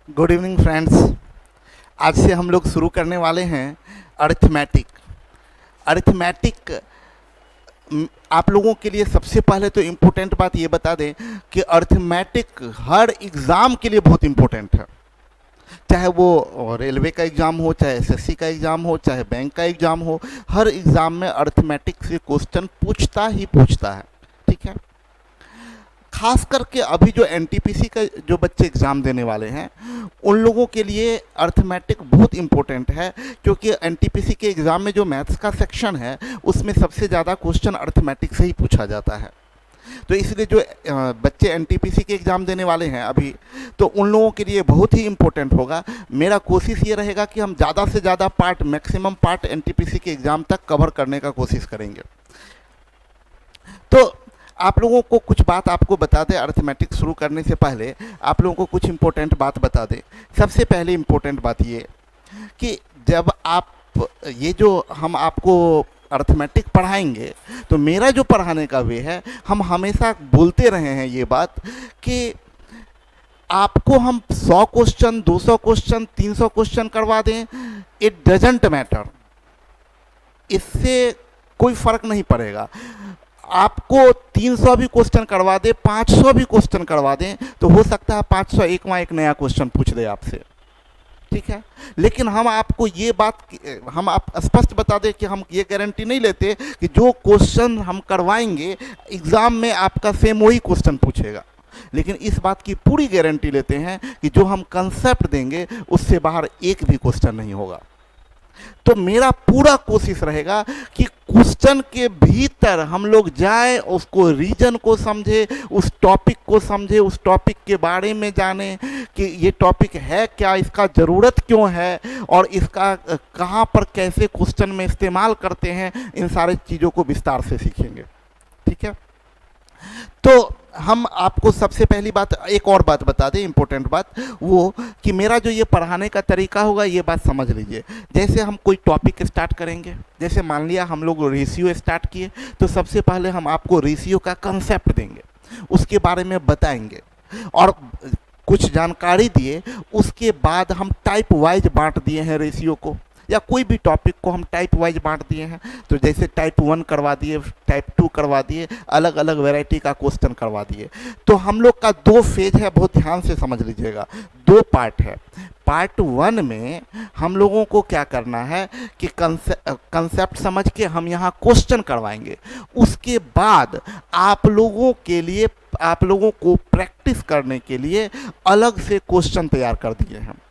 Good evening friends. आज से हम लोग शुरू करने वाले हैं अरिथमेटिक। अरिथमेटिक आप लोगों के लिए सबसे पहले तो इम्पोर्टेंट बात ये बता दें कि अरिथमेटिक हर एग्ज़ाम के लिए बहुत इम्पोर्टेंट है। चाहे वो रेलवे का एग्ज़ाम हो, चाहे एसएससी का एग्ज़ाम हो, चाहे बैंक का एग्ज़ाम हो, हर एग्ज़ाम में अरिथमेटिक से क्वेश्चन पूछता ही पूछता है। ठीक है। खास करके अभी जो एनटीपीसी का जो बच्चे एग्ज़ाम देने वाले हैं उन लोगों के लिए अरिथमेटिक बहुत इम्पोर्टेंट है, क्योंकि एनटीपीसी के एग्ज़ाम में जो मैथ्स का सेक्शन है उसमें सबसे ज़्यादा क्वेश्चन अरिथमेटिक से ही पूछा जाता है। तो इसलिए जो बच्चे एनटीपीसी के एग्ज़ाम देने वाले हैं अभी, तो उन लोगों के लिए बहुत ही इम्पोर्टेंट होगा। मेरा कोशिश ये रहेगा कि हम ज़्यादा से ज़्यादा पार्ट, मैक्सिमम पार्ट एनटीपीसी के एग्ज़ाम तक कवर करने का कोशिश करेंगे। तो आप लोगों को कुछ बात आपको बता दें, अरिथमेटिक शुरू करने से पहले आप लोगों को कुछ इम्पोर्टेंट बात बता दें। सबसे पहले इम्पोर्टेंट बात ये कि जब आप ये जो हम आपको अरिथमेटिक पढ़ाएंगे, तो मेरा जो पढ़ाने का वे है, हम हमेशा बोलते रहे हैं ये बात कि आपको हम 100 क्वेश्चन, 200 क्वेश्चन, 300 क्वेश्चन करवा दें, इट डजेंट मैटर, इससे कोई फ़र्क नहीं पड़ेगा। आपको 300 भी क्वेश्चन करवा दे, 500 भी क्वेश्चन करवा दें, तो हो सकता है 501 वहाँ एक नया क्वेश्चन पूछ दे आपसे। ठीक है। लेकिन हम आपको ये बात, हम आप स्पष्ट बता दें कि हम ये गारंटी नहीं लेते कि जो क्वेश्चन हम करवाएंगे एग्ज़ाम में आपका सेम वही क्वेश्चन पूछेगा, लेकिन इस बात की पूरी गारंटी लेते हैं कि जो हम कंसेप्ट देंगे उससे बाहर एक भी क्वेश्चन नहीं होगा। तो मेरा पूरा कोशिश रहेगा कि क्वेश्चन के भीतर हम लोग जाएं, उसको रीजन को समझे, उस टॉपिक को समझे, उस टॉपिक के बारे में जाने कि ये टॉपिक है क्या, इसका ज़रूरत क्यों है और इसका कहाँ पर कैसे क्वेश्चन में इस्तेमाल करते हैं, इन सारे चीज़ों को विस्तार से सीखेंगे। ठीक है। तो हम आपको सबसे पहली बात, एक और बात बता दें, इम्पोर्टेंट बात, वो कि मेरा जो ये पढ़ाने का तरीका होगा ये बात समझ लीजिए। जैसे हम कोई टॉपिक स्टार्ट करेंगे, जैसे मान लिया हम लोग रेशियो स्टार्ट किए, तो सबसे पहले हम आपको रेशियो का कंसेप्ट देंगे, उसके बारे में बताएंगे और कुछ जानकारी दिए। उसके बाद हम टाइप वाइज बांट दिए हैं रेशियो को, या कोई भी टॉपिक को हम टाइप वाइज बांट दिए हैं। तो जैसे टाइप 1 करवा दिए, टाइप 2 करवा दिए, अलग अलग वैरायटी का क्वेश्चन करवा दिए। तो हम लोग का 2 फेज है, बहुत ध्यान से समझ लीजिएगा, 2 पार्ट है। पार्ट 1 में हम लोगों को क्या करना है कि कंसेप्ट समझ के हम यहाँ क्वेश्चन करवाएंगे। उसके बाद आप लोगों के लिए, आप लोगों को प्रैक्टिस करने के लिए अलग से क्वेश्चन तैयार कर दिए हैं।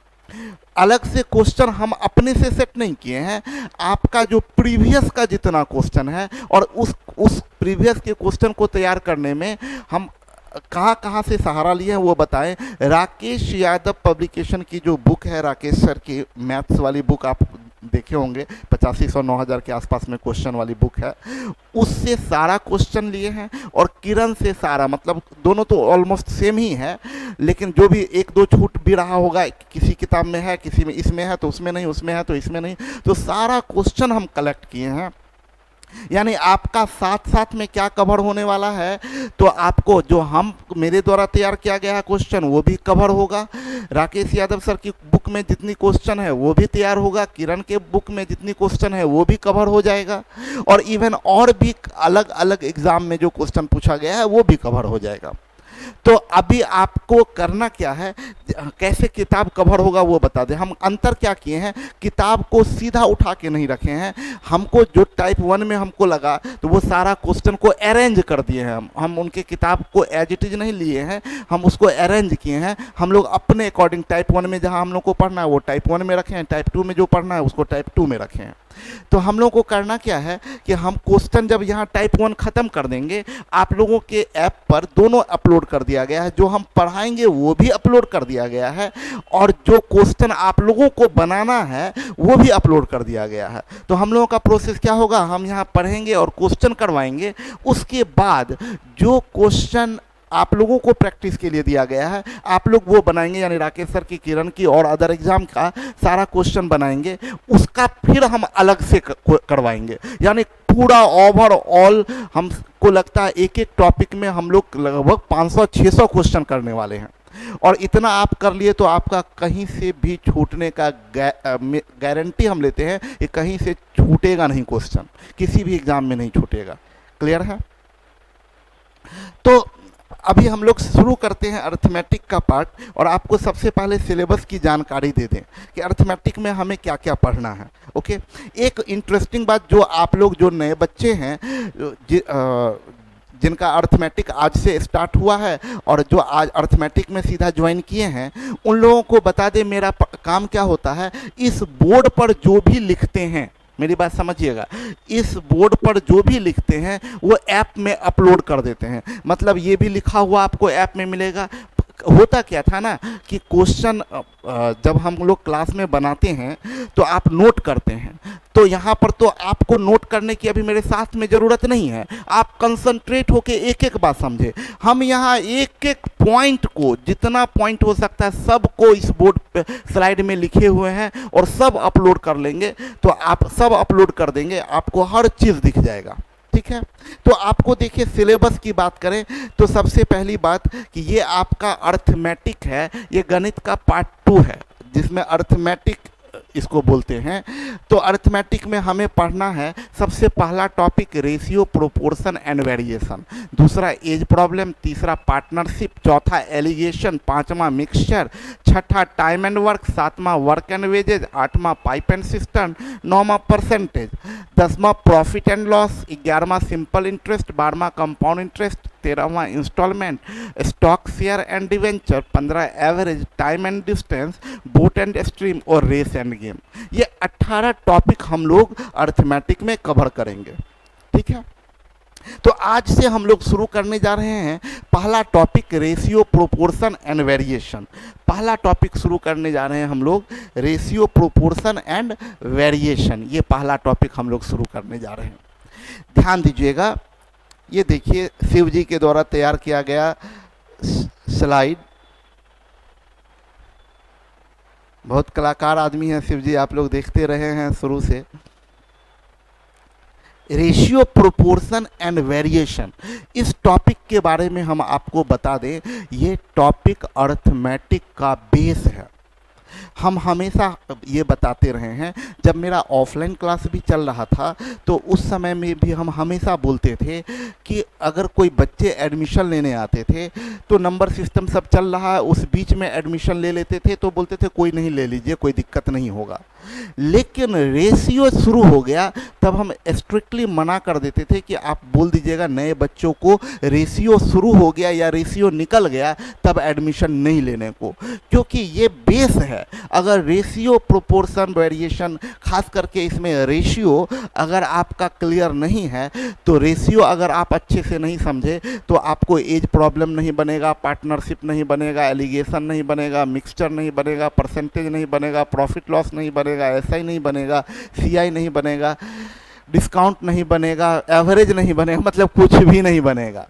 अलग से क्वेश्चन हम अपने से सेट नहीं किए हैं, आपका जो प्रीवियस का जितना क्वेश्चन है और उस प्रीवियस के क्वेश्चन को तैयार करने में हम कहाँ कहाँ से सहारा लिए हैं वो बताएं। राकेश यादव पब्लिकेशन की जो बुक है, राकेश सर की मैथ्स वाली बुक, आप देखे होंगे, 8500 9000 के आसपास में क्वेश्चन वाली बुक है, उससे सारा क्वेश्चन लिए हैं। और किरण से सारा, मतलब दोनों तो ऑलमोस्ट सेम ही है, लेकिन जो भी एक दो छूट भी रहा होगा, किसी किताब में है, किसी में इसमें है तो उसमें नहीं, उसमें है तो इसमें नहीं, तो सारा क्वेश्चन हम कलेक्ट किए हैं। यानी आपका साथ साथ में क्या कवर होने वाला है, तो आपको जो हम मेरे द्वारा तैयार किया गया है क्वेश्चन वो भी कवर होगा, राकेश यादव सर की बुक में जितनी क्वेश्चन है वो भी तैयार होगा, किरण के बुक में जितनी क्वेश्चन है वो भी कवर हो जाएगा, और इवन और भी अलग अलग एग्ज़ाम में जो क्वेश्चन पूछा गया है वो भी कवर हो जाएगा। तो अभी आपको करना क्या है, कैसे किताब कवर होगा वो बता दें। हम अंतर क्या किए हैं, किताब को सीधा उठा के नहीं रखे हैं, हमको जो टाइप 1 में हमको लगा तो वो सारा क्वेश्चन को अरेंज कर दिए हैं। हम उनके किताब को एज इट इज नहीं लिए हैं, हम उसको अरेंज किए हैं। हम लोग अपने अकॉर्डिंग टाइप 1 में जहाँ हम लोग को पढ़ना है वो टाइप 1 में रखे हैं, टाइप 2 में जो पढ़ना है उसको टाइप 2 में रखे हैं। तो हम लोगों को करना क्या है कि हम क्वेश्चन जब यहाँ टाइप 1 ख़त्म कर देंगे, आप लोगों के ऐप पर दोनों अपलोड कर दिया गया है, जो हम पढ़ाएंगे वो भी अपलोड कर दिया गया है और जो क्वेश्चन आप लोगों को बनाना है वो भी अपलोड कर दिया गया है। तो हम लोगों का प्रोसेस क्या होगा, हम यहाँ पढ़ेंगे और क्वेश्चन करवाएंगे, उसके बाद जो क्वेश्चन आप लोगों को प्रैक्टिस के लिए दिया गया है आप लोग वो बनाएंगे, यानी राकेश सर की, किरण की और अदर एग्जाम का सारा क्वेश्चन बनाएंगे, उसका फिर हम अलग से करवाएंगे। यानी पूरा ओवरऑल हमको लगता है एक एक टॉपिक में हम लोग लगभग 500-600 क्वेश्चन करने वाले हैं। और इतना आप कर लिए तो आपका कहीं से भी छूटने का गारंटी हम लेते हैं कि कहीं से छूटेगा नहीं, क्वेश्चन किसी भी एग्जाम में नहीं छूटेगा। क्लियर है? तो अभी हम लोग शुरू करते हैं अर्थमेटिक का पार्ट, और आपको सबसे पहले सिलेबस की जानकारी दे दें कि अर्थमेटिक में हमें क्या क्या पढ़ना है। ओके, एक इंटरेस्टिंग बात, जो आप लोग जो नए बच्चे हैं जिनका अर्थमेटिक आज से स्टार्ट हुआ है और जो आज अर्थमेटिक में सीधा ज्वाइन किए हैं, उन लोगों को बता दें मेरा काम क्या होता है। इस बोर्ड पर जो भी लिखते हैं, मेरी बात समझिएगा, इस बोर्ड पर जो भी लिखते हैं वो ऐप में अपलोड कर देते हैं। मतलब ये भी लिखा हुआ आपको ऐप में मिलेगा। होता क्या था ना कि क्वेश्चन जब हम लोग क्लास में बनाते हैं तो आप नोट करते हैं, तो यहाँ पर तो आपको नोट करने की अभी मेरे साथ में ज़रूरत नहीं है। आप कंसंट्रेट होके एक एक बात समझे। हम यहाँ एक एक पॉइंट को, जितना पॉइंट हो सकता है सबको इस बोर्ड पे स्लाइड में लिखे हुए हैं और सब अपलोड कर लेंगे। तो आप सब अपलोड कर देंगे, आपको हर चीज़ दिख जाएगा। ठीक है, तो आपको देखिए सिलेबस की बात करें तो सबसे पहली बात कि ये आपका अर्थमेटिक है, ये गणित का पार्ट 2 है जिसमें अर्थमेटिक इसको बोलते हैं। तो अर्थमेटिक में हमें पढ़ना है सबसे पहला topic ratio, proportion and variation, दूसरा एज प्रॉब्लम, तीसरा पार्टनरशिप, चौथा एलिगेशन, पांचवा मिक्सचर, छठा टाइम एंड वर्क, सातवां वर्क एंड वेजेज, आठवां पाइप एंड सिस्टम, नौवां परसेंटेज, दसवां प्रॉफिट एंड लॉस, 11वां सिंपल इंटरेस्ट, 12वां कंपाउंड इंटरेस्ट, 13वां instalment, stock share and debenture, 15 average, time and distance, boat and stream और रेस एंड गेम। ये 18 topic हम लोग अर्थमेटिक में कवर करेंगे। ठीक है, तो आज से हम लोग शुरू करने जा रहे हैं पहला topic ratio, proportion and variation. पहला टॉपिक शुरू करने जा रहे हैं हम लोग रेशियो, प्रोपोर्शन एंड वेरिएशन। ये पहला टॉपिक हम लोग शुरू करने जा रहे हैं। ध्यान दीजिएगा, ये देखिए शिव जी के द्वारा तैयार किया गया स्लाइड। बहुत कलाकार आदमी है शिव जी, आप लोग देखते रहे हैं शुरू से। रेशियो, प्रोपोर्शन एंड वेरिएशन, इस टॉपिक के बारे में हम आपको बता दें, ये टॉपिक अर्थमेटिक का बेस है। हम हमेशा ये बताते रहे हैं, जब मेरा ऑफलाइन क्लास भी चल रहा था तो उस समय में भी हम हमेशा बोलते थे कि अगर कोई बच्चे एडमिशन लेने आते थे तो नंबर सिस्टम सब चल रहा है, उस बीच में एडमिशन ले लेते थे तो बोलते थे कोई नहीं, ले लीजिए, कोई दिक्कत नहीं होगा। लेकिन रेशियो शुरू हो गया तब हम स्ट्रिक्टली मना कर देते थे कि आप बोल दीजिएगा नए बच्चों को रेशियो शुरू हो गया या रेशियो निकल गया तब एडमिशन नहीं लेने को, क्योंकि ये बेस है। अगर रेशियो, प्रोपोर्शन, वेरिएशन, खास करके इसमें रेशियो अगर आपका क्लियर नहीं है तो रेशियो अगर आप अच्छे से नहीं समझे तो आपको एज प्रॉब्लम नहीं बनेगा, पार्टनरशिप नहीं बनेगा, एलिगेशन नहीं बनेगा, मिक्सचर नहीं बनेगा, परसेंटेज नहीं बनेगा, प्रॉफिट लॉस नहीं बनेगा, एसआई नहीं बनेगा, सीआई नहीं बनेगा, डिस्काउंट नहीं बनेगा, एवरेज नहीं बनेगा, मतलब कुछ भी नहीं बनेगा।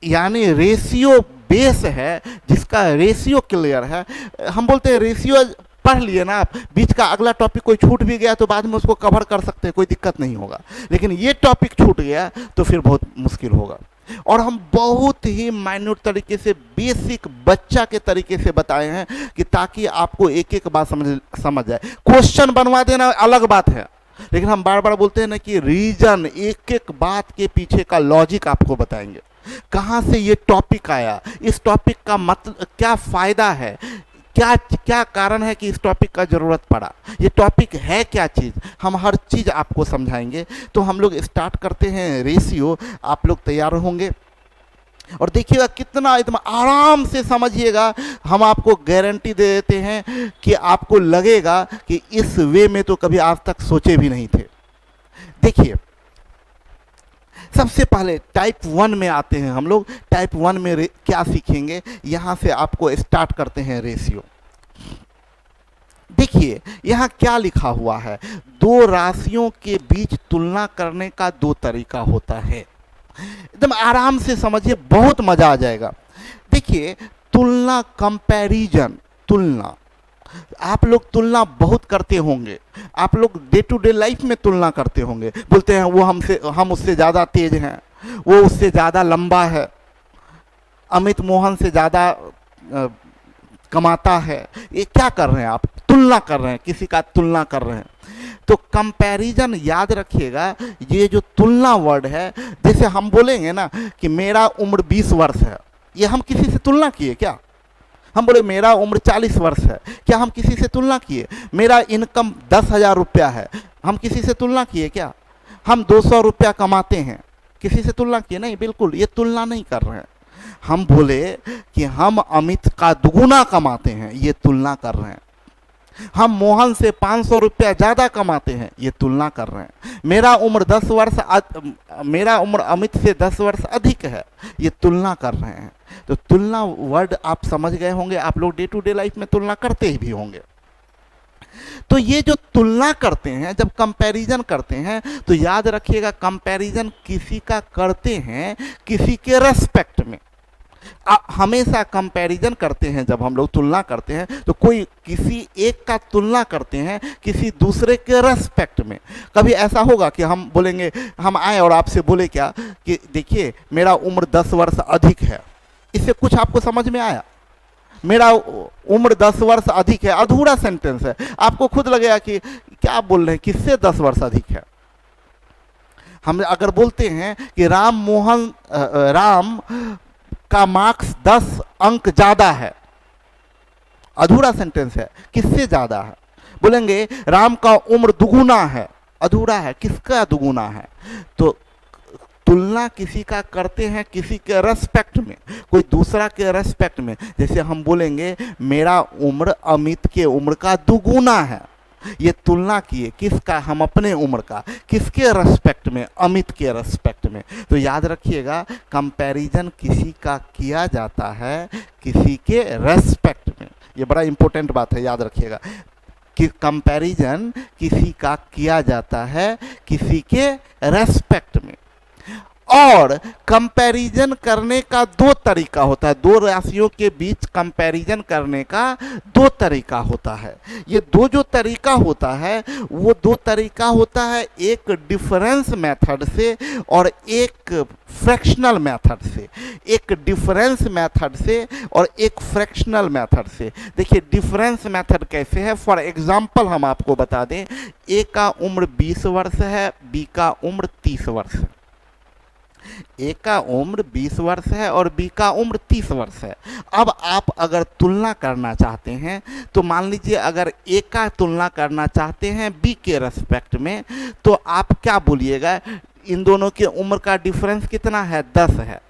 यानी रेशियो बेस है, जिसका रेशियो क्लियर है। हम बोलते हैं रेशियो पढ़ लिए ना आप, बीच का अगला टॉपिक कोई छूट भी गया तो बाद में उसको कवर कर सकते हैं, कोई दिक्कत नहीं होगा। लेकिन ये टॉपिक छूट गया तो फिर बहुत मुश्किल होगा। और हम बहुत ही माइन्यूट तरीके से, बेसिक बच्चा के तरीके से बताए हैं कि ताकि आपको एक एक बात समझ जाए। क्वेश्चन बनवा देना अलग बात है, लेकिन हम बार बार बोलते हैं ना कि रीजन, एक एक बात के पीछे का लॉजिक आपको बताएंगे। कहाँ से ये टॉपिक आया, इस टॉपिक का मतलब क्या फ़ायदा है, क्या क्या कारण है कि इस टॉपिक का ज़रूरत पड़ा, ये टॉपिक है क्या चीज़, हम हर चीज़ आपको समझाएंगे। तो हम लोग स्टार्ट करते हैं रेशियो। आप लोग तैयार होंगे और देखिएगा कितना एकदम आराम से समझिएगा। हम आपको गारंटी दे देते हैं कि आपको लगेगा कि इस वे में तो कभी आज तक सोचे भी नहीं थे। देखिए, सबसे पहले टाइप 1 में आते हैं हम लोग। टाइप 1 में क्या सीखेंगे, यहाँ से आपको स्टार्ट करते हैं रेशियो। देखिए यहाँ क्या लिखा हुआ है, दो राशियों के बीच तुलना करने का दो तरीका होता है। एकदम आराम से समझिए, बहुत मजा आ जाएगा। देखिए तुलना, कंपैरिजन, तुलना, आप लोग तुलना बहुत करते होंगे, आप लोग डे टू डे लाइफ में तुलना करते होंगे। बोलते हैं वो हमसे, हम उससे ज़्यादा तेज हैं, वो उससे ज़्यादा लंबा है, अमित मोहन से ज़्यादा कमाता है, ये क्या कर रहे हैं आप? तुलना कर रहे हैं, किसी का तुलना कर रहे हैं। तो कंपैरिजन याद रखिएगा, ये जो तुलना वर्ड है, जैसे हम बोलेंगे ना कि मेरा उम्र 20 वर्ष है, ये हम किसी से तुलना किए क्या? हम बोले मेरा उम्र 40 वर्ष है, क्या हम किसी से तुलना किए? मेरा इनकम 10,000 रुपया है, हम किसी से तुलना किए क्या? हम 200 रुपया कमाते हैं, किसी से तुलना किए? नहीं, बिल्कुल ये तुलना नहीं कर रहे हैं। हम बोले कि हम अमित का दुगुना कमाते हैं, ये तुलना कर रहे हैं। हम मोहन से 500 रुपया ज़्यादा कमाते हैं, ये तुलना कर रहे हैं। मेरा उम्र अमित से 10 वर्ष अधिक है, ये तुलना कर रहे हैं। तो तुलना वर्ड आप समझ गए होंगे, आप लोग डे टू डे लाइफ में तुलना करते ही भी होंगे। तो ये जो तुलना करते हैं, जब कंपैरिजन करते हैं, तो याद रखिएगा कंपैरिजन किसी का करते हैं किसी के रेस्पेक्ट में। हमेशा कंपैरिजन करते हैं, जब हम लोग तुलना करते हैं तो कोई किसी एक का तुलना करते हैं किसी दूसरे के रेस्पेक्ट में। कभी ऐसा होगा कि हम बोलेंगे, हम आए और आपसे बोले क्या कि देखिए मेरा उम्र 10 वर्ष अधिक है, इससे कुछ आपको समझ में आया? मेरा उम्र 10 वर्ष अधिक है अधूरा सेंटेंस है, आपको खुद लगेगा कि क्या बोल रहे हैं, किससे 10 वर्ष अधिक है? हम अगर बोलते हैं कि राम का मार्क्स 10 अंक ज्यादा है, अधूरा सेंटेंस है, किससे ज्यादा है? बोलेंगे राम का उम्र दुगुना है, अधूरा है, किसका दुगुना है? तो तुलना किसी का करते हैं किसी के रेस्पेक्ट में, कोई दूसरा के रेस्पेक्ट में। जैसे हम बोलेंगे मेरा उम्र अमित के उम्र का दुगुना है, ये तुलना किए किसका? हम अपने उम्र का, किसके रेस्पेक्ट में? अमित के रेस्पेक्ट में। तो याद रखिएगा कंपैरिजन किसी का किया जाता है किसी के रेस्पेक्ट में, ये बड़ा इंपॉर्टेंट बात है, याद रखिएगा कि कंपैरिजन किसी का किया जाता है किसी के रेस्पेक्ट में। और कंपैरिजन करने का दो तरीका होता है, दो राशियों के बीच कंपैरिजन करने का दो तरीका होता है। ये दो जो तरीका होता है वो दो तरीका होता है, एक डिफरेंस मेथड से और एक फ्रैक्शनल मेथड से। एक डिफरेंस मेथड से और एक फ्रैक्शनल मेथड से। देखिए डिफरेंस मेथड कैसे है, फॉर एग्जांपल हम आपको बता दें, ए का उम्र 20 वर्ष है, बी का उम्र 30 वर्ष है। ए का उम्र 20 वर्ष है और बी का उम्र 30 वर्ष है। अब आप अगर तुलना करना चाहते हैं तो मान लीजिए अगर ए का तुलना करना चाहते हैं बी के रेस्पेक्ट में, तो आप क्या बोलिएगा? इन दोनों के उम्र का डिफरेंस कितना है? 10 है।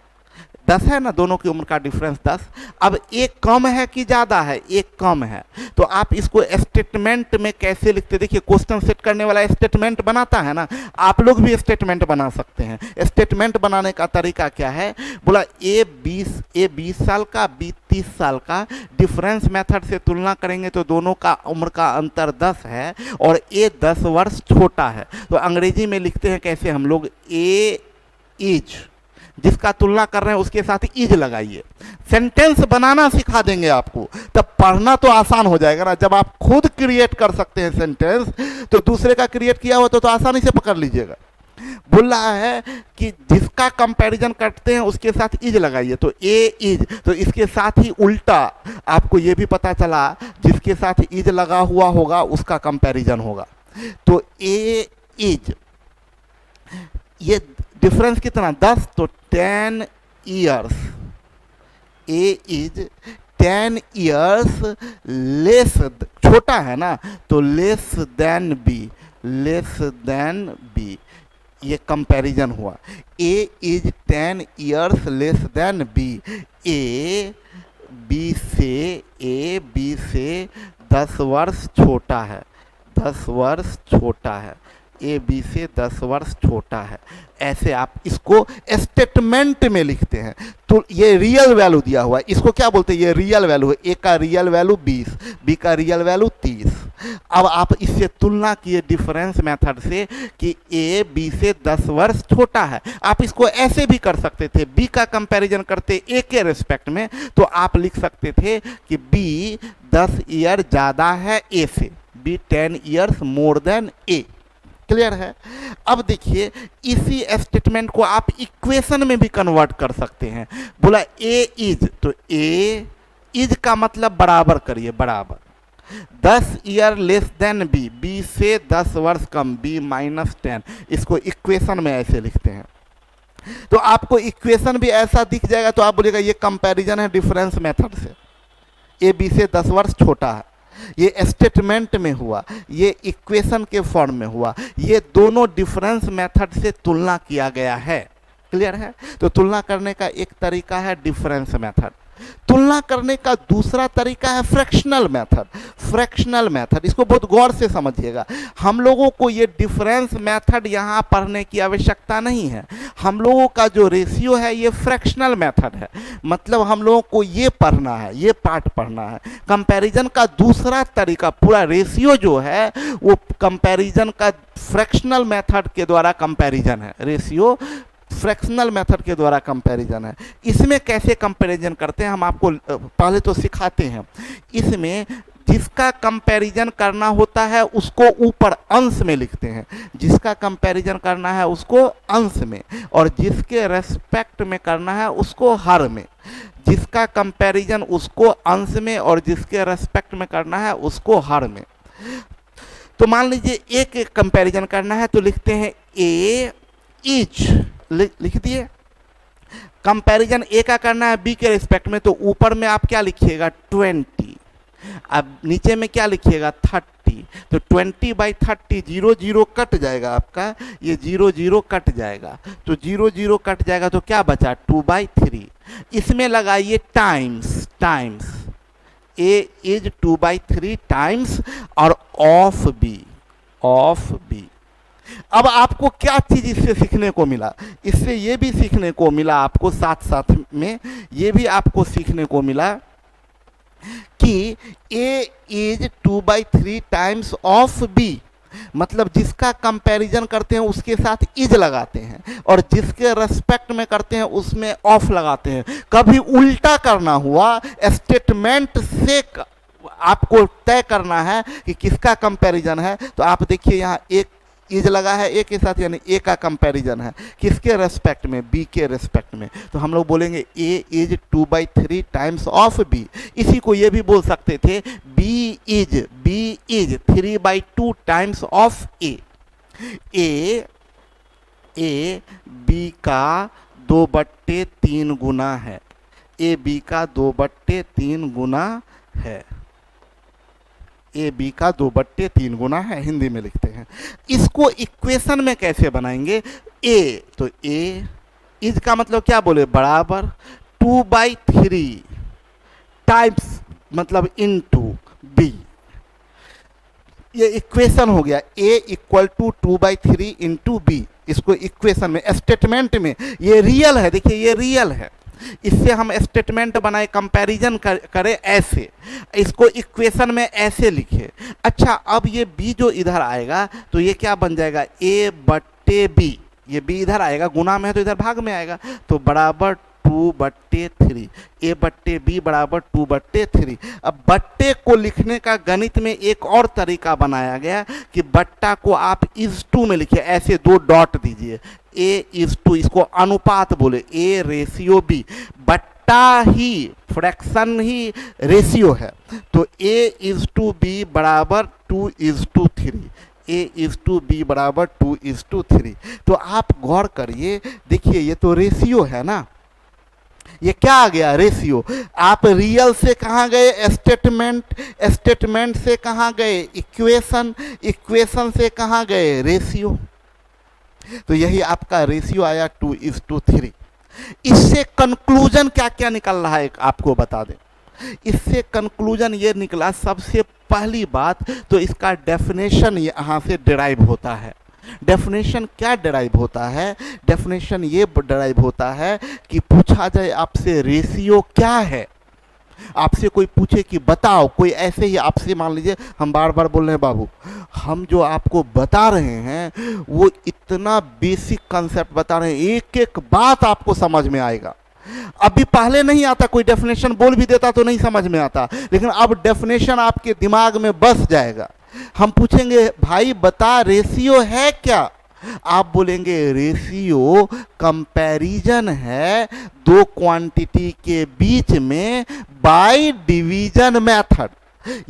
10 है ना, दोनों की उम्र का डिफरेंस 10। अब एक कम है कि ज़्यादा है? एक कम है। तो आप इसको स्टेटमेंट में कैसे लिखते? देखिए क्वेश्चन सेट करने वाला स्टेटमेंट बनाता है ना, आप लोग भी स्टेटमेंट बना सकते हैं। स्टेटमेंट बनाने का तरीका क्या है? बोला ए 20 साल का, बी 30 साल का, डिफरेंस मेथड से तुलना करेंगे तो दोनों का उम्र का अंतर 10 है और ए 10 वर्ष छोटा है। तो अंग्रेजी में लिखते हैं कैसे हम लोग? ए इज, जिसका तुलना कर रहे हैं उसके साथ इज लगाइए। सेंटेंस बनाना सिखा देंगे आपको, तब पढ़ना तो आसान हो जाएगा ना। जब आप खुद क्रिएट कर सकते हैं सेंटेंस, तो दूसरे का क्रिएट किया हो तो आसानी से पकड़ लीजिएगा। बोल रहा है कि जिसका कंपैरिजन करते हैं उसके साथ इज लगाइए, तो ए इज, तो इसके साथ ही उल्टा आपको ये भी पता चला जिसके साथ इज लगा हुआ होगा उसका कंपैरिजन होगा। तो ए इज, ये डिफरेंस कितना? 10, तो 10 years. A is 10 years less, छोटा है ना, तो less than B, less than B, ये कंपैरिजन हुआ। A is 10 years less than B. A B से 10 वर्ष छोटा है, 10 वर्ष छोटा है। ए बी से 10 वर्ष छोटा है। ऐसे आप इसको स्टेटमेंट में लिखते हैं। तो ये रियल वैल्यू दिया हुआ है, इसको क्या बोलते हैं? ये रियल वैल्यू है। ए का रियल वैल्यू 20, बी का रियल वैल्यू 30। अब आप इससे तुलना किए डिफरेंस मेथड से कि ए बी से 10 वर्ष छोटा है। आप इसको ऐसे भी कर सकते थे, बी का कंपैरिजन करते ए के रिस्पेक्ट में, तो आप लिख सकते थे कि बी 10 ईयर ज़्यादा है ए से, बी 10 ईयर्स मोर देन ए। क्लियर है? अब देखिए इसी स्टेटमेंट को आप इक्वेशन में भी कन्वर्ट कर सकते हैं। बोला ए इज, तो ए इज का मतलब बराबर करिए, बराबर। 10 year less than B, B से 10 वर्ष कम, बी -10। इसको इक्वेशन में ऐसे लिखते हैं। तो आपको इक्वेशन भी ऐसा दिख जाएगा तो आप बोलिएगा ये कंपैरिजन है डिफरेंस मेथड से। ए बी से 10 वर्ष छोटा है, ये स्टेटमेंट में हुआ, ये इक्वेशन के फॉर्म में हुआ, ये दोनों डिफरेंस मेथड से तुलना किया गया है। क्लियर है? तो तुलना करने का एक तरीका है डिफरेंस मेथड, तुलना करने का दूसरा तरीका है फ्रैक्शनल मेथड। फ्रैक्शनल मेथड, इसको बहुत गौर से समझिएगा। हम लोगों को ये डिफरेंस मेथड यहाँ पढ़ने की आवश्यकता नहीं है। हम लोगों का जो रेशियो है ये फ्रैक्शनल मेथड है, मतलब हम लोगों को ये पढ़ना है, ये पार्ट पढ़ना है। कंपैरिजन का दूसरा तरीका, पूरा रेशियो जो है वो कंपैरिजन का फ्रैक्शनल मेथड के द्वारा कंपैरिजन है। रेशियो फ्रैक्शनल मेथड के द्वारा कंपैरिजन है। इसमें कैसे कंपैरिजन करते हैं हम आपको पहले तो सिखाते हैं। इसमें जिसका कंपैरिजन करना होता है उसको ऊपर अंश में लिखते हैं, जिसका कंपैरिजन करना है उसको अंश में, और जिसके रेस्पेक्ट में करना है उसको हर में। जिसका कंपैरिजन उसको अंश में और जिसके रेस्पेक्ट में करना है उसको हर में। तो मान लीजिए एक कंपैरिजन करना है तो लिखते हैं ए इज, लिख दिए। कंपैरिजन ए का करना है बी के रिस्पेक्ट में, तो ऊपर में आप क्या लिखिएगा 20, अब नीचे में क्या लिखिएगा 30। तो 20/30, 0 0 कट जाएगा आपका, ये 0 0 कट जाएगा, तो 0 0 कट जाएगा तो क्या बचा 2/3। इसमें लगाइए times, times A is 2/3 times और ऑफ बी, ऑफ बी। अब आपको क्या चीज इससे सीखने को मिला? इससे ये भी सीखने को मिला आपको, साथ साथ में ये भी आपको सीखने को मिला कि ए इज 2/3 टाइम्स ऑफ बी, मतलब जिसका कंपैरिजन करते हैं उसके साथ इज लगाते हैं और जिसके रेस्पेक्ट में करते हैं उसमें ऑफ लगाते हैं। कभी उल्टा करना हुआ, स्टेटमेंट से आपको तय करना है कि किसका कंपैरिजन है, तो आप देखिए यहाँ एक इज लगा है ए के साथ, यानी ए का कंपैरिजन है किसके रेस्पेक्ट में, बी के रेस्पेक्ट में। तो हम लोग बोलेंगे A is 2/3 times of B. इसी को ये भी बोल सकते थे B is 3/2 times of A. A B का 2/3 गुना है, ए बी का 2/3 गुना है, ए बी का 2/3 गुना है, हिंदी में लिखते हैं। इसको इक्वेशन में कैसे बनाएंगे? ए, तो ए इज का मतलब क्या बोले बराबर 2/3 टाइम्स मतलब इनटू बी, ये इक्वेशन हो गया। ए इक्वल टू 2/3 इंटू बी। इसको इक्वेशन में, स्टेटमेंट में ये रियल है, देखिए ये रियल है, इससे हम स्टेटमेंट बनाए, कंपैरिजन करें ऐसे, इसको इक्वेशन में ऐसे लिखे। अच्छा, अब ये बी जो इधर आएगा तो ये क्या बन जाएगा a/b, ये बी इधर आएगा, गुना में है तो इधर भाग में आएगा, तो बराबर 2/3, a/b बराबर 2/3। अब बट्टे को लिखने का गणित में एक और तरीका बनाया गया कि बट्टा को आप इज टू में लिखिए, ऐसे 2 डॉट दीजिए, ए इज टू, इसको अनुपात बोले, ए रेशियो बी। बट्टा ही फ्रैक्शन ही रेशियो है, तो ए इज टू बी बराबर 2:3, ए इज टू बी बराबर 2:3। तो आप गौर करिए, देखिए ये तो रेशियो है ना, ये क्या आ गया रेशियो। आप रियल से कहाँ गए स्टेटमेंट, स्टेटमेंट से कहाँ गए इक्वेशन, इक्वेशन से कहाँ गए रेशियो, तो यही आपका रेशियो आया 2:3। इससे कंक्लूजन क्या क्या निकल रहा है आपको बता दें। इससे कंक्लूजन ये निकला, सबसे पहली बात तो इसका डेफिनेशन यहाँ से डिराइव होता है। डेफिनेशन क्या डिराइव होता है? डेफिनेशन ये डिराइव होता है कि पूछा जाए आपसे रेशियो क्या है, आपसे कोई पूछे कि बताओ, कोई ऐसे ही आपसे मान लीजिए हम बार बार बोल रहे हैं बाबू हम जो आपको बता रहे हैं वो इतना बेसिक कंसेप्ट बता रहे हैं, एक एक बात आपको समझ में आएगा। अभी पहले नहीं आता, कोई डेफिनेशन बोल भी देता तो नहीं समझ में आता, लेकिन अब डेफिनेशन आपके दिमाग में बस जाएगा। हम पूछेंगे भाई बता रेशियो है क्या, आप बोलेंगे रेशियो कंपैरिजन है दो क्वांटिटी के बीच में बाय डिवीजन मेथड।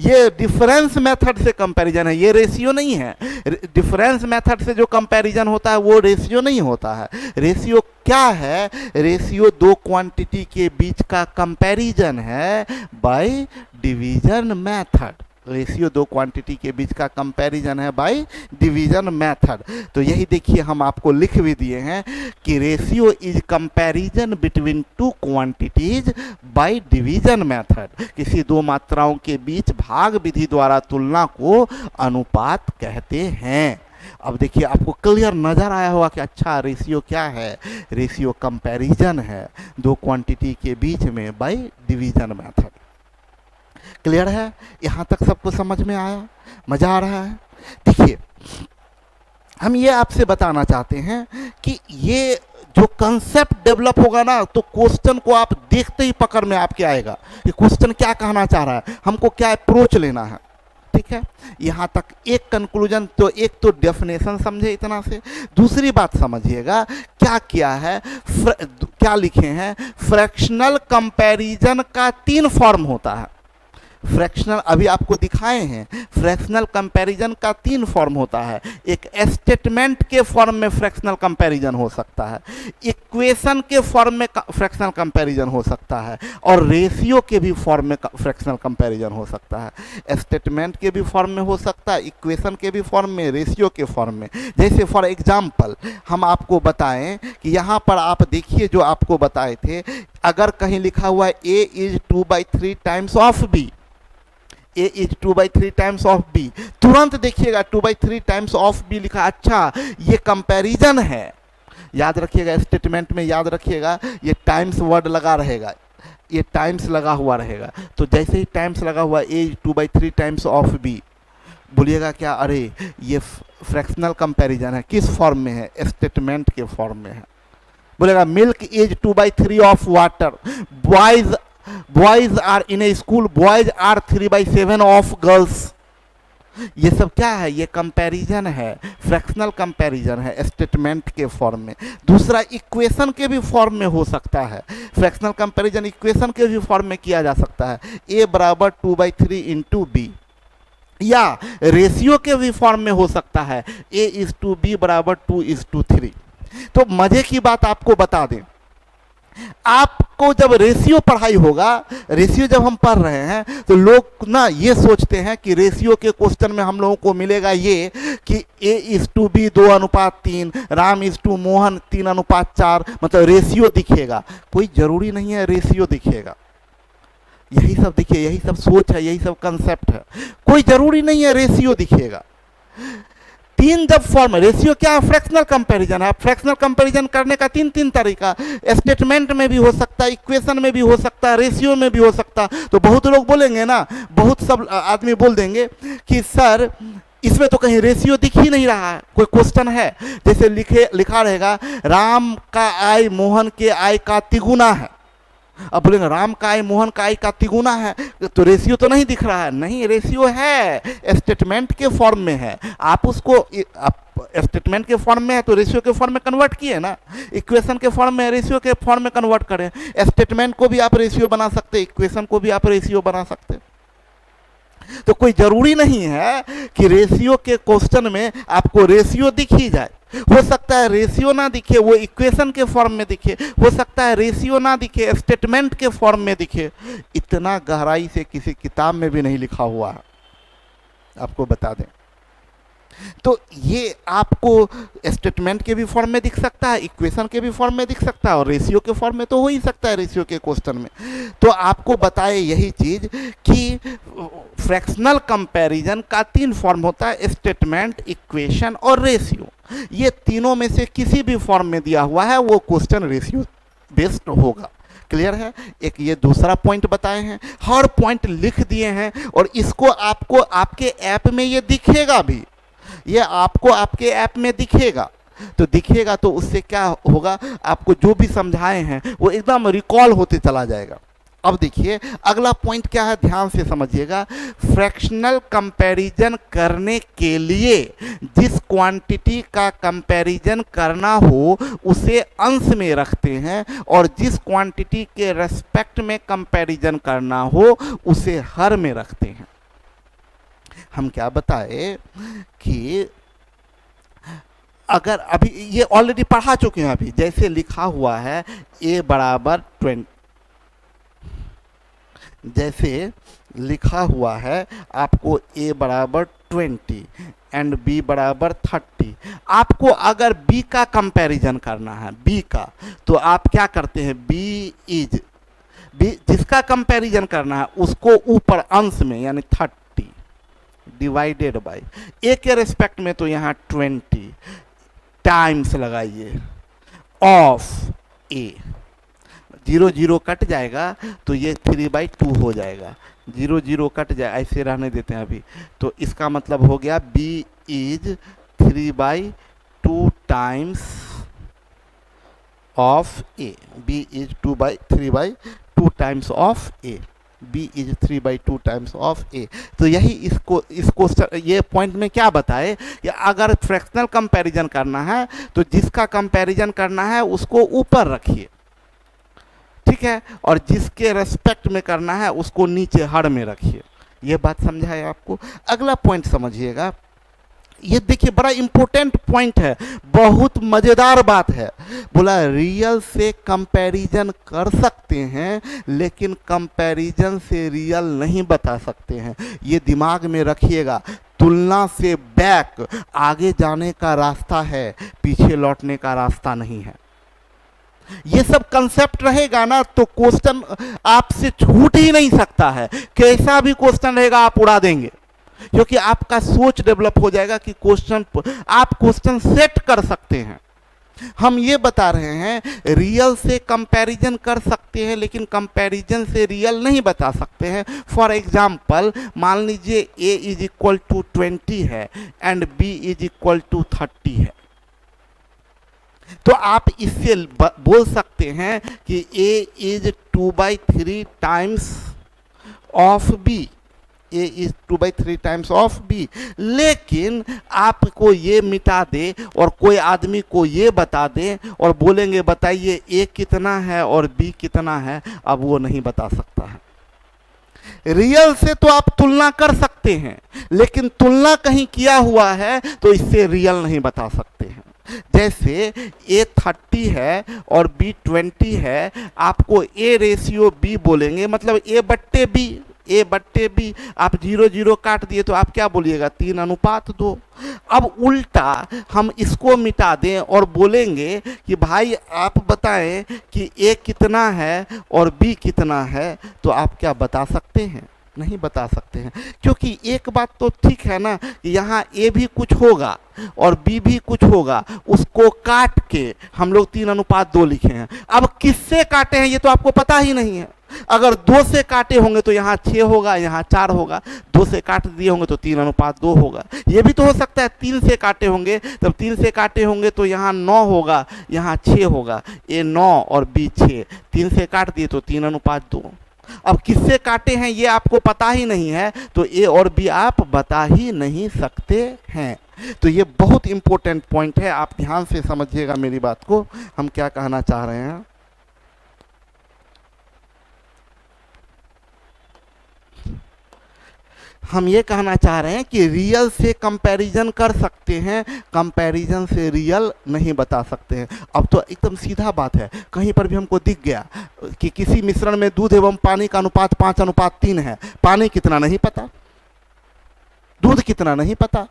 ये डिफरेंस मेथड से कंपैरिजन है, ये रेशियो नहीं है। डिफरेंस मेथड से जो कंपैरिजन होता है वो रेशियो नहीं होता है। रेशियो क्या है? रेशियो दो क्वांटिटी के बीच का कंपैरिजन है बाय डिवीजन मेथड। रेशियो दो क्वांटिटी के बीच का कंपैरिजन है बाय डिवीजन मेथड। तो यही देखिए हम आपको लिख भी दिए हैं कि ratio is comparison between two quantities by division method. किसी दो मात्राओं के बीच भाग विधि द्वारा तुलना को अनुपात कहते हैं। अब देखिए आपको क्लियर नजर आया होगा कि अच्छा रेशियो क्या है? रेशियो कंपैरिजन है दो क्वांटिटी के बीच में बाय डिवीजन मेथड। क्लियर है? यहाँ तक सबको समझ में आया? मजा आ रहा है? देखिए हम ये आपसे बताना चाहते हैं कि ये जो कंसेप्ट डेवलप होगा ना, तो क्वेश्चन को आप देखते ही पकड़ में आपके आएगा कि क्वेश्चन क्या कहना चाह रहा है, हमको क्या अप्रोच लेना है। ठीक है, यहाँ तक एक कंक्लूजन, तो एक तो डेफिनेशन समझे इतना से। दूसरी बात समझिएगा क्या किया है, क्या लिखे हैं, फ्रैक्शनल कंपैरिजन का 3 फॉर्म होता है। फ्रैक्शनल अभी आपको दिखाए हैं, फ्रैक्शनल कंपैरिजन का 3 फॉर्म होता है। एक स्टेटमेंट के फॉर्म में फ्रैक्शनल कंपैरिजन हो सकता है, इक्वेशन के फॉर्म में फ्रैक्शनल कंपैरिजन हो सकता है, और रेशियो के भी फॉर्म में फ्रैक्शनल कंपैरिजन हो सकता है। स्टेटमेंट के भी फॉर्म में हो सकता है, इक्वेशन के भी फॉर्म में, रेशियो के फॉर्म में। जैसे फॉर एग्जाम्पल हम आपको बताएं कि यहाँ पर आप देखिए जो आपको बताए थे, अगर कहीं लिखा हुआ है a is 2/3 times of b, a is 2/3 times of b, तुरंत देखिएगा 2/3 टाइम्स ऑफ b लिखा, अच्छा ये कंपैरिजन है। याद रखिएगा स्टेटमेंट में, याद रखिएगा ये टाइम्स वर्ड लगा रहेगा, ये टाइम्स लगा हुआ रहेगा। तो जैसे ही टाइम्स लगा हुआ a is 2/3 times of b, बोलिएगा क्या, अरे ये फ्रैक्शनल कंपैरिजन है। किस फॉर्म में है? स्टेटमेंट के फॉर्म में है। बोलेगा milk is 2/3 of water, boys are in a school, boys are 3/7 of girls. ये सब क्या है? ये कंपैरिजन है, फ्रैक्शनल कंपैरिजन है स्टेटमेंट के फॉर्म में। दूसरा इक्वेशन के भी फॉर्म में हो सकता है, फ्रैक्शनल कंपैरिजन इक्वेशन के भी फॉर्म में किया जा सकता है, a बराबर 2/3 इंटू b, या रेशियो के भी फॉर्म में हो सकता है, a इज टू b बराबर 2:3। तो मजे की बात आपको बता दें, आपको जब रेशियो पढ़ाई होगा, रेशियो जब हम पढ़ रहे हैं तो लोग ना ये सोचते हैं कि रेशियो के क्वेश्चन में हम लोगों को मिलेगा ये कि a is to b 2:3, Ram is to Mohan 3:4, मतलब रेशियो दिखेगा। कोई जरूरी नहीं है रेशियो दिखेगा। यही सब देखिए, यही सब सोच है, यही सब कंसेप्ट है। कोई जरूरी नहीं है रेशियो दिखेगा। 3 जब फॉर्म, रेशियो क्या है? फ्रैक्शनल कंपैरिजन है। फ्रैक्शनल कंपैरिजन करने का 3 तरीका, स्टेटमेंट में भी हो सकता है, इक्वेशन में भी हो सकता है, रेशियो में भी हो सकता है। तो बहुत लोग बोलेंगे ना, बहुत सब आदमी बोल देंगे कि सर इसमें तो कहीं रेशियो दिख ही नहीं रहा है। कोई क्वेश्चन है जैसे लिखा रहेगा राम का आय मोहन के आय का तिगुना है, अब बोलेंगे राम का आय मोहन का आय का तिगुना है, तो रेशियो तो नहीं दिख रहा है। नहीं, रेशियो है, स्टेटमेंट के फॉर्म में है। आप उसको स्टेटमेंट के फॉर्म में है तो रेशियो के फॉर्म में कन्वर्ट किए ना, इक्वेशन के फॉर्म में रेशियो के फॉर्म में कन्वर्ट करें। स्टेटमेंट को भी आप रेशियो बना सकते, इक्वेशन को भी आप रेशियो बना सकते। तो कोई जरूरी नहीं है कि रेशियो के क्वेश्चन में आपको रेशियो दिख ही जाए। हो सकता है रेशियो ना दिखे, वो इक्वेशन के फॉर्म में दिखे, हो सकता है रेशियो ना दिखे, स्टेटमेंट के फॉर्म में दिखे। इतना गहराई से किसी किताब में भी नहीं लिखा हुआ है, आपको बता दें। तो ये आपको स्टेटमेंट के भी फॉर्म में दिख सकता है, इक्वेशन के भी फॉर्म में दिख सकता है, और रेशियो के फॉर्म में तो हो ही सकता है रेशियो के क्वेश्चन में। तो आपको बताए यही चीज कि फ्रैक्शनल कंपैरिजन का 3 फॉर्म होता है, स्टेटमेंट, इक्वेशन और रेशियो। ये तीनों में से किसी भी फॉर्म में दिया हुआ है वो क्वेश्चन रेशियो बेस्ड होगा। क्लियर है? एक ये दूसरा पॉइंट बताए हैं, हर पॉइंट लिख दिए हैं, और इसको आपको आपके ऐप में ये दिखेगा भी, ये आपको आपके ऐप में दिखेगा। तो दिखेगा तो उससे क्या होगा, आपको जो भी समझाए हैं वो एकदम रिकॉल होते चला जाएगा। अब देखिए अगला पॉइंट क्या है, ध्यान से समझिएगा। फ्रैक्शनल कंपैरिजन करने के लिए जिस क्वांटिटी का कंपैरिजन करना हो उसे अंश में रखते हैं, और जिस क्वांटिटी के रेस्पेक्ट में कंपैरिजन करना हो उसे हर में रखते हैं। हम क्या बताए कि अगर अभी ये ऑलरेडी पढ़ा चुके हैं, अभी जैसे लिखा हुआ है a बराबर 20, जैसे लिखा हुआ है आपको a बराबर 20 एंड b बराबर 30। आपको अगर b का कंपैरिजन करना है, b का, तो आप क्या करते हैं, b जिसका कंपैरिजन करना है उसको ऊपर अंश में यानी 30 डिवाइडेड बाई a के रेस्पेक्ट में, तो यहाँ 20 टाइम्स लगाइए ऑफ a। 0 0 कट जाएगा तो ये 3/2 हो जाएगा, 0 0 कट जाए, ऐसे रहने देते हैं अभी। तो इसका मतलब हो गया b is 3/2 times of a, b is 3/2 times of a, b is 3/2 times of a। तो यही इसको ये पॉइंट में क्या बताए कि अगर फ्रैक्शनल कंपैरिजन करना है तो जिसका कंपैरिजन करना है उसको ऊपर रखिए, ठीक है, और जिसके रेस्पेक्ट में करना है उसको नीचे हर में रखिए। ये बात समझा है आपको। अगला पॉइंट समझिएगा, ये देखिए बड़ा इंपॉर्टेंट पॉइंट है, बहुत मजेदार बात है। बोला रियल से कंपैरिजन कर सकते हैं लेकिन कंपैरिजन से रियल नहीं बता सकते हैं। ये दिमाग में रखिएगा। तुलना से बैक आगे जाने का रास्ता है, पीछे लौटने का रास्ता नहीं है। ये सब कंसेप्ट रहेगा ना तो क्वेश्चन आपसे छूट ही नहीं सकता है। कैसा भी क्वेश्चन रहेगा आप उड़ा देंगे, क्योंकि आपका सोच डेवलप हो जाएगा कि आप क्वेश्चन सेट कर सकते हैं। हम ये बता रहे हैं रियल से कंपैरिजन कर सकते हैं लेकिन कंपैरिजन से रियल नहीं बता सकते हैं। फॉर एग्जांपल मान लीजिए a इज इक्वल टू 20 है and b is equal to 30 है, तो आप इससे बोल सकते हैं कि a is 2/3 times of b, a is 2/3 times of b। लेकिन आपको ये मिटा दे और कोई आदमी को ये बता दे और बोलेंगे बताइए a कितना है और b कितना है, अब वो नहीं बता सकता है। रियल से तो आप तुलना कर सकते हैं लेकिन तुलना कहीं किया हुआ है तो इससे रियल नहीं बता सकते हैं। जैसे a 30 है और b 20 है, आपको a रेशियो b बोलेंगे, मतलब a बट्टे b, आप 0 0 काट दिए तो आप क्या बोलिएगा, 3:2। अब उल्टा हम इसको मिटा दें और बोलेंगे कि भाई आप बताएं कि a कितना है और b कितना है, तो आप क्या बता सकते हैं, नहीं बता सकते हैं। क्योंकि एक बात तो ठीक है ना कि यहाँ a भी कुछ होगा और b भी कुछ होगा, उसको काट के हम लोग 3:2 लिखे हैं। अब किससे काटे हैं ये तो आपको पता ही नहीं है। अगर 2 से काटे होंगे तो यहाँ 6 होगा, यहाँ 4 होगा, 2 से काट दिए होंगे तो 3:2 होगा। ये भी तो हो सकता है 3 से काटे होंगे, तब 3 से काटे होंगे तो यहाँ 9 होगा, यहाँ 6 होगा, a 9 और b 6, 3 से काट दिए तो 3:2। अब किससे काटे हैं ये आपको पता ही नहीं है तो a और b आप बता ही नहीं सकते हैं। तो ये बहुत इंपॉर्टेंट पॉइंट है, आप ध्यान से समझिएगा मेरी बात को। हम क्या कहना चाह रहे हैं, हम ये कहना चाह रहे हैं कि रियल से कंपैरिजन कर सकते हैं, कंपैरिजन से रियल नहीं बता सकते हैं। अब तो एकदम सीधा बात है, कहीं पर भी हमको दिख गया कि किसी मिश्रण में दूध एवं पानी का अनुपात 5:3 है, पानी कितना नहीं पता, दूध कितना नहीं पता,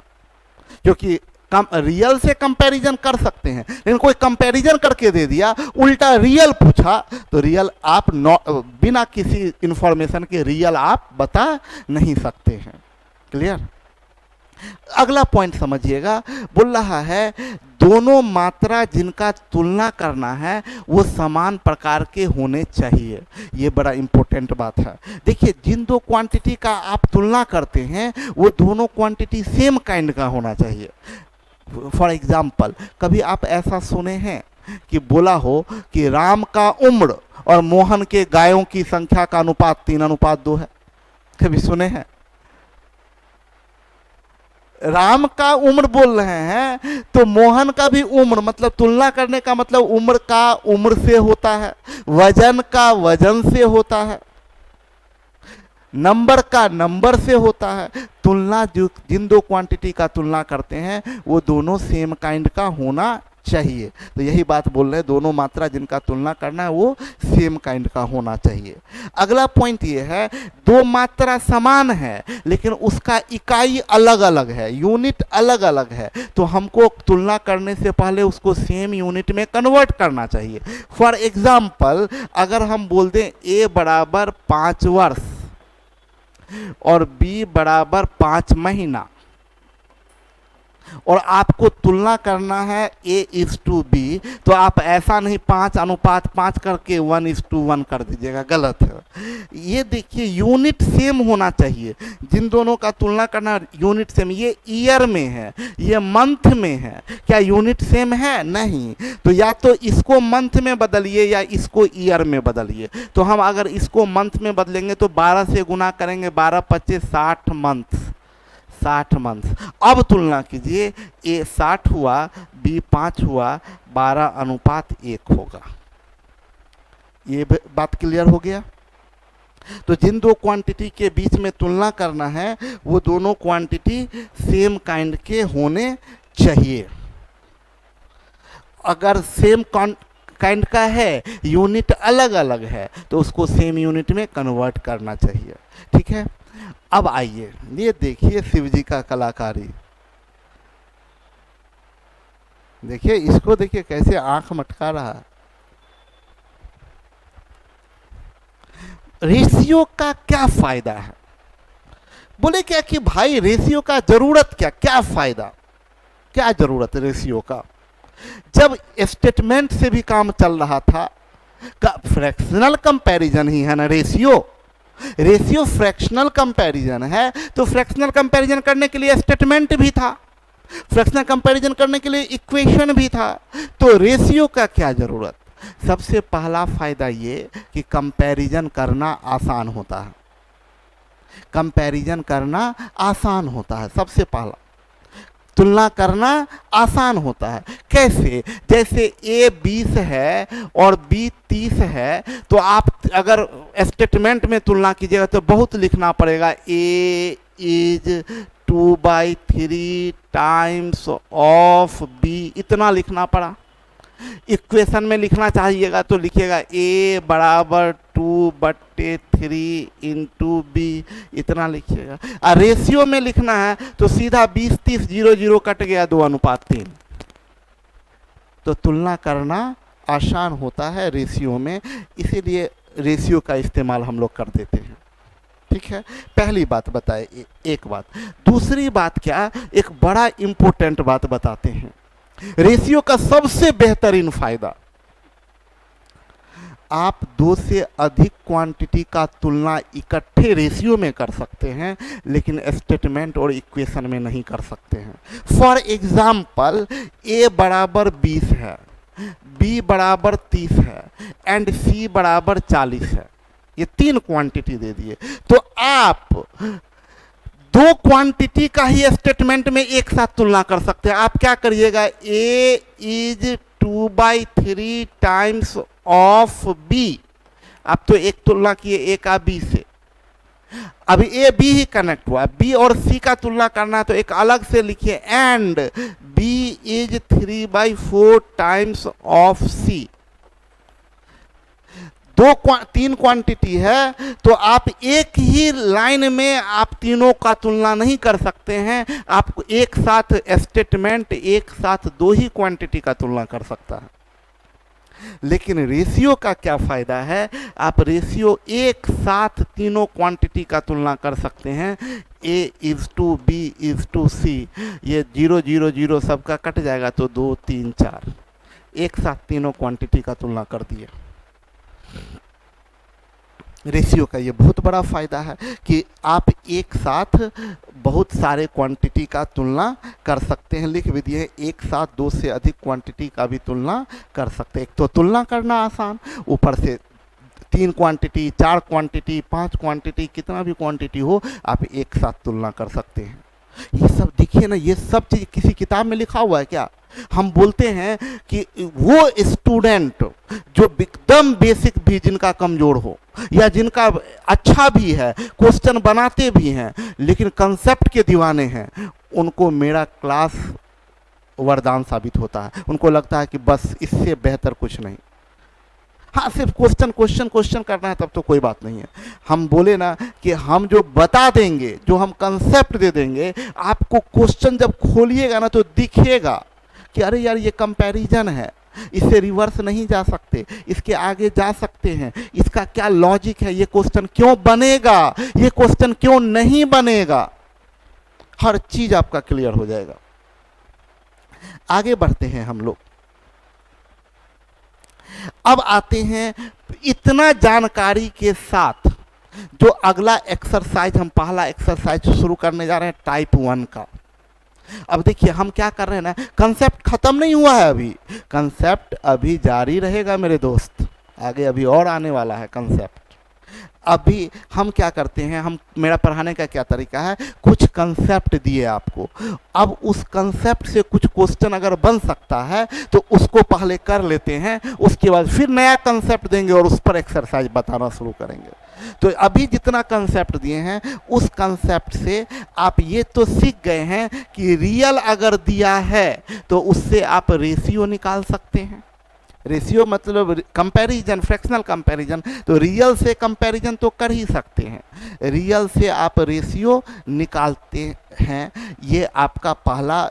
क्योंकि रियल से कंपैरिजन कर सकते हैं लेकिन कोई कंपैरिजन करके दे दिया, उल्टा रियल पूछा तो रियल आप बिना किसी इंफॉर्मेशन के रियल आप बता नहीं सकते हैं। क्लियर। अगला पॉइंट समझिएगा, बोल रहा है दोनों मात्रा जिनका तुलना करना है वो समान प्रकार के होने चाहिए। ये बड़ा इंपॉर्टेंट बात है। देखिए जिन दो क्वांटिटी का आप तुलना करते हैं वो दोनों क्वांटिटी सेम काइंड का होना चाहिए। फॉर एग्जाम्पल कभी आप ऐसा सुने हैं कि बोला हो कि राम का उम्र और मोहन के गायों की संख्या का अनुपात 3:2 है। कभी सुने हैं? राम का उम्र बोल रहे हैं तो मोहन का भी उम्र, मतलब तुलना करने का मतलब उम्र का उम्र से होता है, वजन का वजन से होता है, नंबर का नंबर से होता है। तुलना जो जिन दो क्वांटिटी का तुलना करते हैं वो दोनों सेम काइंड का होना चाहिए। तो यही बात बोल रहे हैं, दोनों मात्रा जिनका तुलना करना है वो सेम काइंड का होना चाहिए। अगला पॉइंट ये है, दो मात्रा समान है लेकिन उसका इकाई अलग अलग है, यूनिट अलग अलग है, तो हमको तुलना करने से पहले उसको सेम यूनिट में कन्वर्ट करना चाहिए। फॉर एग्जाम्पल, अगर हम बोल दें a बराबर 5 वर्ष और b बराबर 5 महीना, और आपको तुलना करना है A:B, तो आप ऐसा नहीं 5:5 करके 1:1 कर दीजिएगा, गलत है। ये देखिए यूनिट सेम होना चाहिए, जिन दोनों का तुलना करना यूनिट सेम। ये ईयर में है, ये मंथ में है, क्या यूनिट सेम है? नहीं। तो या तो इसको मंथ में बदलिए या इसको ईयर में बदलिए। तो हम अगर इसको मंथ में बदलेंगे तो 12 से गुना करेंगे, 12×25 60 मंथ, 60 मंथ। अब तुलना कीजिए, A 60 हुआ, B 5 हुआ, 12:1 होगा। ये बात क्लियर हो गया? तो जिन दो क्वांटिटी के बीच में तुलना करना है वो दोनों क्वांटिटी सेम काइंड के होने चाहिए। अगर सेम काइंड का है, यूनिट अलग अलग है, तो उसको सेम यूनिट में कन्वर्ट करना चाहिए। ठीक है, अब आइए ये देखिए शिव जी का कलाकारी। देखिए इसको, देखिए कैसे आंख मटका रहा। रेशियो का क्या फायदा है? बोले क्या कि भाई रेशियो का जरूरत क्या, क्या फायदा, क्या जरूरत रेशियो का? जब स्टेटमेंट से भी काम चल रहा था, फ्रैक्शनल कंपैरिजन ही है ना रेशियो। रेशियो फ्रैक्शनल कंपैरिजन है, तो फ्रैक्शनल कंपैरिजन करने के लिए स्टेटमेंट भी था, फ्रैक्शनल कंपैरिजन करने के लिए इक्वेशन भी था। तो रेशियो का क्या जरूरत? सबसे पहला फायदा ये कि कंपैरिजन करना आसान होता है, कंपैरिजन करना आसान होता है। सबसे पहला तुलना करना आसान होता है। कैसे? जैसे A 20 है और B 30 है, तो आप अगर स्टेटमेंट में तुलना कीजिएगा तो बहुत लिखना पड़ेगा, A is 2/3 times of B, इतना लिखना पड़ा। इक्वेशन में लिखना चाहिएगा तो लिखिएगा A बराबर 2/3 इंटू B, इतना लिखिएगा। और रेशियो में लिखना है तो सीधा 20-30 0-0 कट गया, 2:3। तो तुलना करना आसान होता है रेशियो में, इसीलिए रेशियो का इस्तेमाल हम लोग कर देते हैं। ठीक है, पहली बात बताए एक बात। दूसरी बात क्या, एक बड़ा इंपॉर्टेंट बात बताते हैं। रेशियो का सबसे बेहतरीन फायदा, आप 2 से अधिक क्वांटिटी का तुलना इकट्ठे रेशियो में कर सकते हैं, लेकिन स्टेटमेंट और इक्वेशन में नहीं कर सकते हैं। फॉर एग्जाम्पल, A बराबर 20 है, B बराबर 30 है एंड C बराबर 40 है। ये 3 क्वांटिटी दे दिए, तो आप 2 क्वांटिटी का ही स्टेटमेंट में एक साथ तुलना कर सकते हैं। आप क्या करिएगा, A is 2/3 times of B। आप तो एक तुलना किए A का B से, अभी A B ही कनेक्ट हुआ, B और C का तुलना करना है तो एक अलग से लिखिए, and B is 3/4 times of C। 3 quantity है, तो आप एक ही लाइन में आप तीनों का तुलना नहीं कर सकते हैं। आप एक साथ स्टेटमेंट, एक साथ 2 ही क्वांटिटी का तुलना कर सकता है। लेकिन रेशियो का क्या फायदा है, आप रेशियो एक साथ तीनों क्वांटिटी का तुलना कर सकते हैं। A is to B is to C, ये 0-0-0 सबका कट जाएगा तो 2 3 4, एक साथ तीनों क्वांटिटी का तुलना कर दिए। रेशियो का ये बहुत बड़ा फायदा है कि आप एक साथ बहुत सारे क्वांटिटी का तुलना कर सकते हैं। लिख भी दिए, एक साथ 2 से अधिक क्वांटिटी का भी तुलना कर सकते हैं। एक तो तुलना करना आसान, ऊपर से 3 क्वांटिटी, 4 क्वांटिटी, 5 क्वांटिटी, कितना भी क्वांटिटी हो आप एक साथ तुलना कर सकते हैं। ये सब देखिए ना, ये सब चीज़ किसी किताब में लिखा हुआ है क्या? हम बोलते हैं कि वो स्टूडेंट जो एकदम बेसिक भी जिनका कमज़ोर हो या जिनका अच्छा भी है, क्वेश्चन बनाते भी हैं, लेकिन कंसेप्ट के दीवाने हैं, उनको मेरा क्लास वरदान साबित होता है। उनको लगता है कि बस इससे बेहतर कुछ नहीं। हाँ, सिर्फ क्वेश्चन क्वेश्चन क्वेश्चन करना है तब तो कोई बात नहीं है। हम बोले ना कि हम जो बता देंगे, जो हम कंसेप्ट दे देंगे, आपको क्वेश्चन जब खोलिएगा ना तो दिखेगा कि अरे यार ये कंपैरिजन है, इससे रिवर्स नहीं जा सकते, इसके आगे जा सकते हैं, इसका क्या लॉजिक है, ये क्वेश्चन क्यों बनेगा, ये क्वेश्चन क्यों नहीं बनेगा, हर चीज आपका क्लियर हो जाएगा। आगे बढ़ते हैं हम लोग। अब आते हैं इतना जानकारी के साथ जो अगला एक्सरसाइज, हम पहला एक्सरसाइज शुरू करने जा रहे हैं टाइप 1 का। अब देखिए हम क्या कर रहे हैं ना, कंसेप्ट खत्म नहीं हुआ है, अभी कंसेप्ट अभी जारी रहेगा मेरे दोस्त, आगे अभी और आने वाला है कंसेप्ट। अभी हम क्या करते हैं, हम मेरा पढ़ाने का क्या तरीका है, कुछ कंसेप्ट दिए आपको, अब उस कंसेप्ट से कुछ क्वेश्चन अगर बन सकता है तो उसको पहले कर लेते हैं, उसके बाद फिर नया कंसेप्ट देंगे और उस पर एक्सरसाइज बताना शुरू करेंगे। तो अभी जितना कंसेप्ट दिए हैं उस कंसेप्ट से आप ये तो सीख गए हैं कि रियल अगर दिया है तो उससे आप रेशियो निकाल सकते हैं। रेशियो मतलब कंपैरिजन, फ्रैक्शनल कंपैरिजन, तो रियल से कंपैरिजन तो कर ही सकते हैं, रियल से आप रेशियो निकालते हैं। ये आपका पहला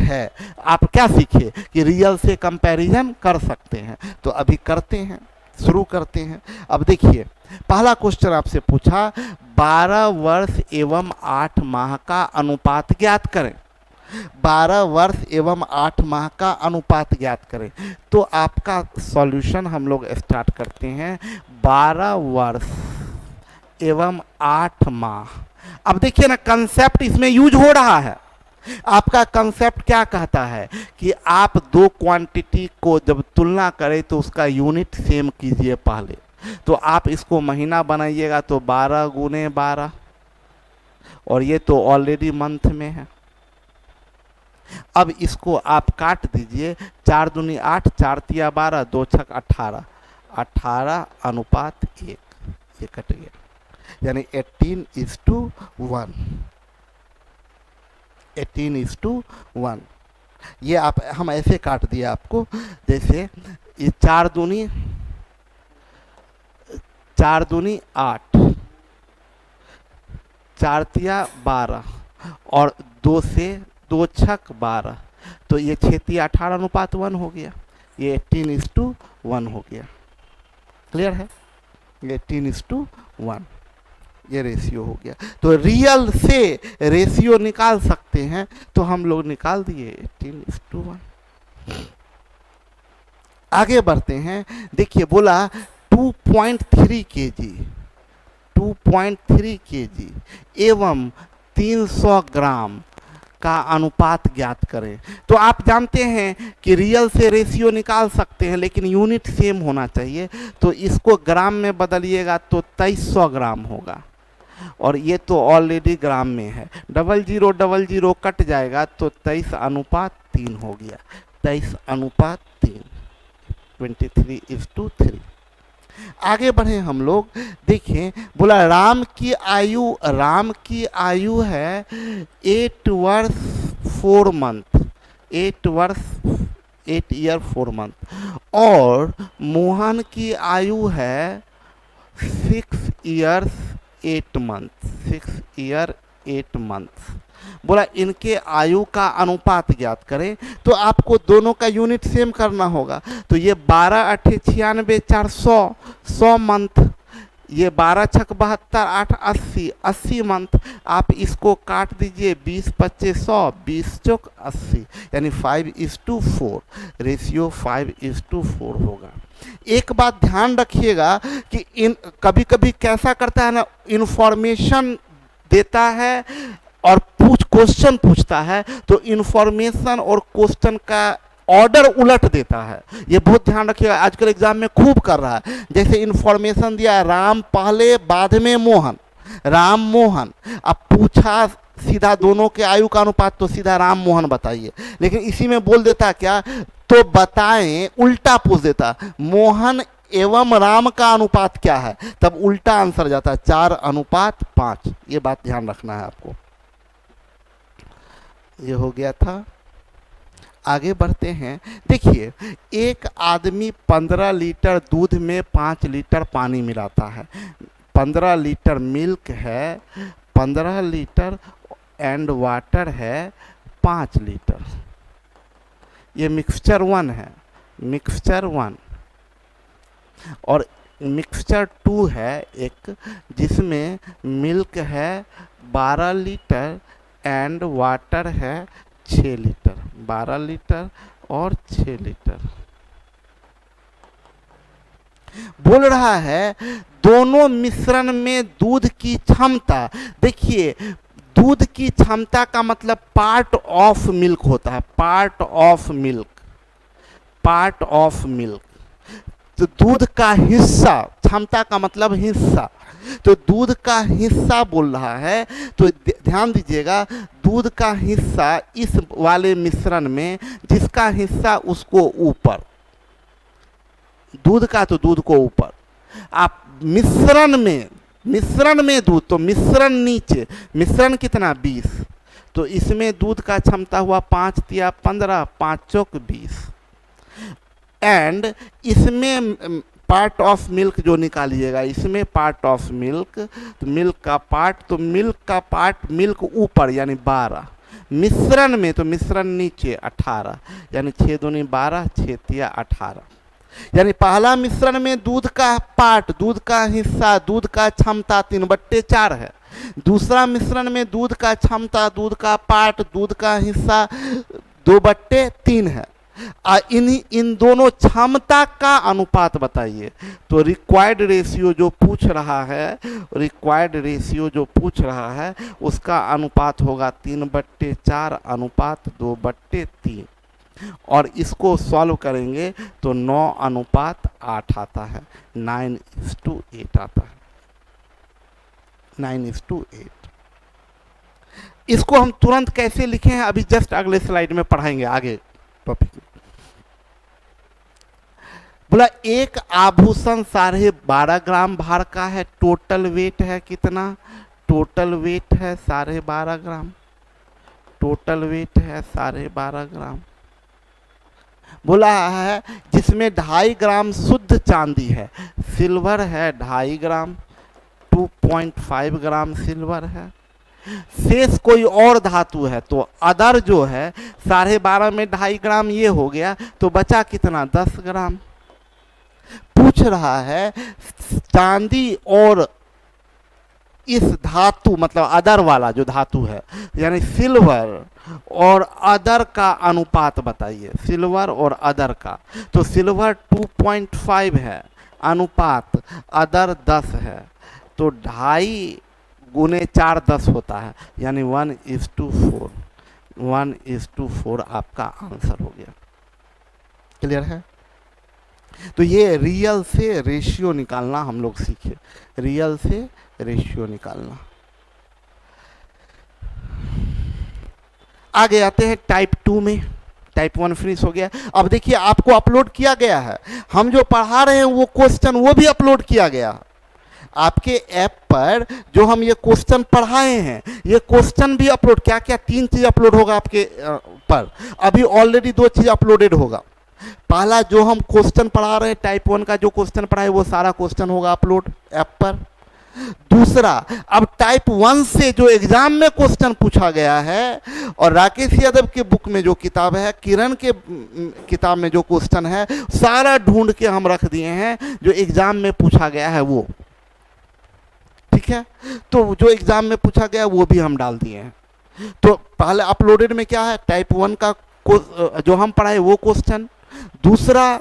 है। आप क्या सीखे कि रियल से कंपैरिजन कर सकते हैं, तो अभी करते हैं, शुरू करते हैं। अब देखिए पहला क्वेश्चन आपसे पूछा, 12 वर्ष एवं 8 माह का अनुपात ज्ञात करें। 12 वर्ष एवं 8 माह का अनुपात ज्ञात करें। तो आपका सॉल्यूशन हम लोग स्टार्ट करते हैं। 12 वर्ष एवं 8 माह। अब देखिए ना कंसेप्ट इसमें यूज हो रहा है। आपका कंसेप्ट क्या कहता है कि आप दो क्वांटिटी को जब तुलना करें तो उसका यूनिट सेम कीजिए पहले। तो आप इसको महीना बनाइएगा तो 12 गुने 12, और ये तो ऑलरेडी मंथ में है। अब इसको आप काट दीजिए, 4 दूनी 8, 4 तिया 12, 2 छक 18, 18 अनुपात 1, ये कट गया, यानी 18:1, 18:1। ये आप हम ऐसे काट दिया आपको, जैसे ये 4 दूनी 8, 4 तिया 12 और 2 से 2 छक 12, तो ये 6 तिया 18 अनुपात 1 हो गया, ये 18:1 हो गया। क्लियर है? ये 18:1 ये रेशियो हो गया। तो रियल से रेशियो निकाल सकते हैं, तो हम लोग निकाल दिए 18:1। आगे बढ़ते हैं। देखिए बोला 2.3 kg, 2.3 kg एवं 300 ग्राम का अनुपात ज्ञात करें। तो आप जानते हैं कि रियल से रेशियो निकाल सकते हैं, लेकिन यूनिट सेम होना चाहिए। तो इसको ग्राम में बदलिएगा तो 2300 ग्राम होगा, और ये तो ऑलरेडी ग्राम में है। 0000 कट जाएगा तो 23:3 हो गया, 23:3, 23:3। आगे बढ़े हम लोग। देखिए बोला राम की आयु है 8 वर्ष 4 मंथ, 8 वर्ष 8 ईयर 4 मंथ, और मोहन की आयु है 6 ईयर्स 8 मंथ, 6 ईयर 8 मंथ। बोला इनके आयु का अनुपात ज्ञात करें। तो आपको दोनों का यूनिट सेम करना होगा। तो ये 12 8 96 400, 100 मंथ, ये 12 छक 72, 8 80, 80 मंथ। आप इसको काट दीजिए, 20 25 100, 20 चौक 80, यानी 5:4, रेशियो 5:4 होगा। एक बात ध्यान रखिएगा कि इन कभी कभी कैसा करता है ना, इंफॉर्मेशन देता है और क्वेश्चन पूछता है, तो इंफॉर्मेशन और क्वेश्चन का ऑर्डर उलट देता है। ये बहुत ध्यान रखिएगा, आजकल एग्जाम में खूब कर रहा है। जैसे इंफॉर्मेशन दिया राम पहले बाद में मोहन, राम मोहन, अब पूछा सीधा दोनों के आयु का अनुपात तो सीधा राम मोहन बताइए, लेकिन इसी में बोल देता क्या, तो बताएं, उल्टा पूछ देता मोहन एवं राम का अनुपात क्या है, तब उल्टा आंसर जाता है 4:5। ये बात ध्यान रखना है आपको। ये हो गया था। आगे बढ़ते हैं। देखिए, एक आदमी 15 लीटर दूध में 5 लीटर पानी मिलाता है। 15 लीटर मिल्क है, 15 लीटर एंड वाटर है 5 लीटर। ये मिक्सचर 1 है, मिक्सचर 1। और मिक्सचर 2 है एक, जिसमें मिल्क है 12 लीटर एंड वाटर है 6 लीटर। 12 लीटर और 6 लीटर। बोल रहा है दोनों मिश्रण में दूध की क्षमता। देखिए, दूध की क्षमता का मतलब पार्ट ऑफ मिल्क होता है, part of milk, part of milk. तो दूध का हिस्सा, क्षमता का मतलब हिस्सा, तो दूध का हिस्सा बोल रहा है। तो ध्यान दीजिएगा, दूध का हिस्सा इस वाले मिश्रण में, जिसका हिस्सा उसको ऊपर, दूध का तो दूध को ऊपर, आप मिश्रण में दूध, तो मिश्रण नीचे, मिश्रण कितना 20, तो इसमें दूध का क्षमता हुआ 5 तिया 15, 5 चौक 20। एंड इसमें पार्ट ऑफ मिल्क जो निकालिएगा, इसमें पार्ट ऑफ मिल्क, तो मिल्क का पार्ट, तो मिल्क का पार्ट मिल्क ऊपर यानी 12, मिश्रण में तो मिश्रण नीचे 18, यानी 6 दूनी 12, 6 तिया 18। यानी पहला मिश्रण में दूध का पार्ट, दूध का हिस्सा, दूध का क्षमता 3/4 है। दूसरा मिश्रण में दूध का क्षमता, दूध का पार्ट, दूध का हिस्सा 2/3 है। इन दोनों क्षमता का अनुपात बताइए। तो रिक्वायर्ड रेशियो जो पूछ रहा है, रिक्वायर्ड रेशियो जो पूछ रहा है, उसका अनुपात होगा 3/4 अनुपात 2/3। और इसको सॉल्व करेंगे तो 9:8 आता है, 9:8 आता है, 9:8। इसको हम तुरंत कैसे लिखे हैं अभी जस्ट अगले स्लाइड में पढ़ाएंगे आगे टॉपिक में। बोला एक आभूषण 12.5 ग्राम भार का है, टोटल वेट है कितना, टोटल वेट है 12.5 ग्राम, टोटल वेट है 12.5 ग्राम। बोला है जिसमें 2.5 ग्राम शुद्ध चांदी है, सिल्वर है 2.5 ग्राम, 2.5 ग्राम सिल्वर है, शेष कोई और धातु है, तो अदर जो है 12.5 में 2.5 ग्राम ये हो गया, तो बचा कितना 10 ग्राम। पूछ रहा है चांदी और इस धातु मतलब अदर वाला जो धातु है यानी सिल्वर और अदर का अनुपात बताइए, सिल्वर और अदर का। तो सिल्वर 2.5 है अनुपात, अदर 10 है, तो 2.5 गुने 4 10 होता है, यानी 1:4, 1:4 आपका आंसर हो गया। क्लियर है? तो ये रियल से रेशियो निकालना हम लोग सीखे, रियल से रेशियो निकालना। आगे आते हैं टाइप 2 में। टाइप 1 फिनिश हो गया। अब देखिए आपको अपलोड किया गया है, हम जो पढ़ा रहे हैं वो क्वेश्चन वो भी अपलोड किया गया आपके ऐप पर। जो हम ये क्वेश्चन पढ़ाए हैं ये क्वेश्चन भी अपलोड, क्या क्या 3 चीज अपलोड होगा आपके पर। अभी ऑलरेडी 2 चीज अपलोडेड होगा। पहला जो हम क्वेश्चन पढ़ा रहे हैं टाइप 1 का जो क्वेश्चन पढ़ाए वो सारा क्वेश्चन होगा अपलोड ऐप पर। दूसरा, अब टाइप 1 से जो एग्जाम में क्वेश्चन पूछा गया है और राकेश यादव के बुक में जो किताब है, किरण के किताब में जो क्वेश्चन है, सारा ढूंढ के हम रख दिए हैं जो एग्जाम में पूछा गया है वो। ठीक है, तो जो एग्जाम में पूछा गया वो भी हम डाल दिए हैं। तो पहले अपलोडेड में क्या है, टाइप 1 का जो हम पढ़ाए वो क्वेश्चन, दूसरा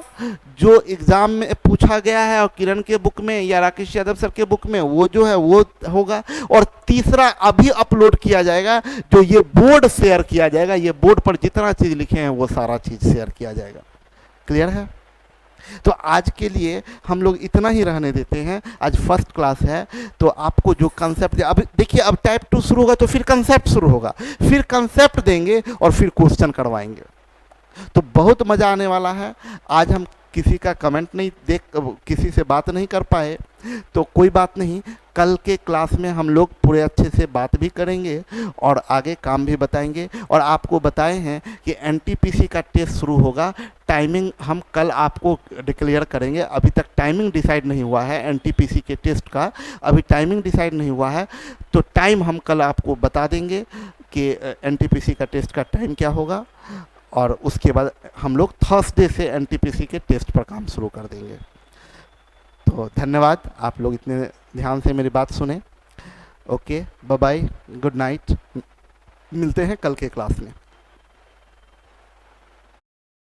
जो एग्ज़ाम में पूछा गया है और किरण के बुक में या राकेश यादव सर के बुक में वो जो है वो होगा। और तीसरा अभी अपलोड किया जाएगा, जो ये बोर्ड शेयर किया जाएगा, ये बोर्ड पर जितना चीज़ लिखे हैं वो सारा चीज़ शेयर किया जाएगा। क्लियर है? तो आज के लिए हम लोग इतना ही रहने देते हैं। आज फर्स्ट क्लास है तो आपको जो कंसेप्ट, अब देखिए अब टाइप 2 शुरू होगा तो फिर कंसेप्ट शुरू होगा, फिर कंसेप्ट देंगे और फिर क्वेश्चन करवाएंगे। तो बहुत मज़ा आने वाला है। आज हम किसी का कमेंट नहीं देख, किसी से बात नहीं कर पाए तो कोई बात नहीं, कल के क्लास में हम लोग पूरे अच्छे से बात भी करेंगे और आगे काम भी बताएंगे। और आपको बताए हैं कि एनटीपीसी का टेस्ट शुरू होगा, टाइमिंग हम कल आपको डिक्लेयर करेंगे। अभी तक टाइमिंग डिसाइड नहीं हुआ है एनटीपीसी के टेस्ट का, अभी टाइमिंग डिसाइड नहीं हुआ है, तो टाइम हम कल आपको बता देंगे कि एनटीपीसी का टेस्ट का टाइम क्या होगा। और उसके बाद हम लोग थर्सडे से एनटीपीसी के टेस्ट पर काम शुरू कर देंगे। तो धन्यवाद, आप लोग इतने ध्यान से मेरी बात सुने। Okay, bye bye, good night, मिलते हैं कल के क्लास में।